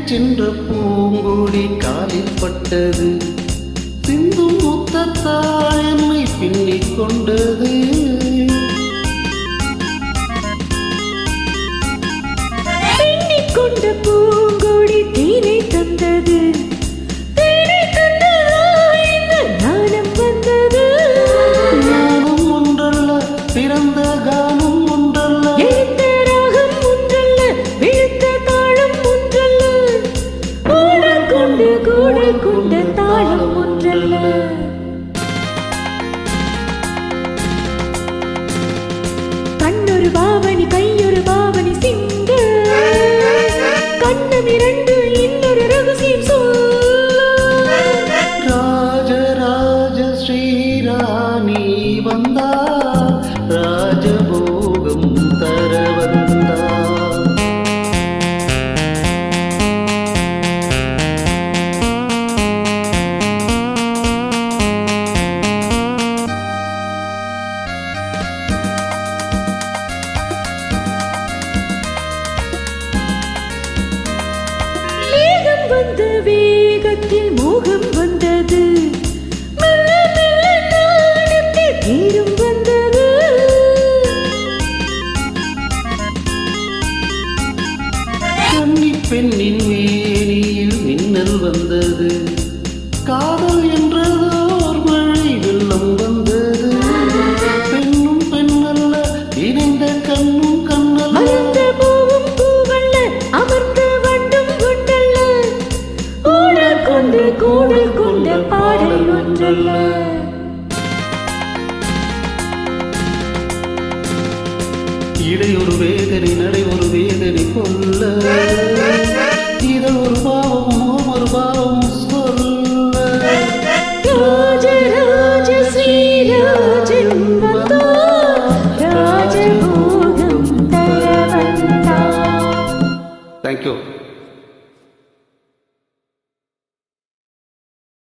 சென்ற பூங்குடி காலில் பட்டது. சிந்தும் முத்தத்தால் என்னை பின்னிக் கொண்டது. பின்னிக் கொண்ட பூங்குடி தேனை தந்தது. தேனை தந்ததால் இந்த நாணம் வந்தது. நானும் ஒன்றல்ல, பிறந்த கானம் ஒன்றல்ல, எழுந்த ராகம் ஒன்றல்ல, விழுத்த தாளம் ஒன்றல்ல, ஊடல் கொண்டு கூடல் கொண்ட தாளம் ஒன்றல்ல. கண்ணொரு பாவனி கையொரு பாவனி சிங்க, கண்ணம் இரண்டு இன்னொரு ரகசியம் சொல்ல. ராஜராஜ ஸ்ரீராணி வந்தா, ராஜபோகம் தர வந்தா. மேகம் வந்த வேகத்தில் மோகம் வந்தது. மெல்ல மெல்ல நாணத்தில் தீரும் வந்தது. கன்னிப் பெண்ணின் மேனியில் மின்னல் வந்தது. காதல் என்றதோர் மழை வெள்ளம் வந்தது. பெண்ணும் பெண்ணல்ல, இணைந்த கண்ணும் கண்ணல்ல, மலர்ந்த பூவும் பூவல்ல, அமர்ந்த வண்டும் கொண்டல்ல, ஊடல் கொண்டு கூடல் கொண்ட பாடல் ஒன்றல்ல. இடை ஒரு வேதனை நடை ஒரு வேதனை கொல்ல, இதழ் ஒரு பாவம் ஒரு பாவம் சொல்ல. ராஜராஜ ஸ்ரீராஜன் வந்தார், ராஜபோகம் தர வந்தார். தேங்க்யூ.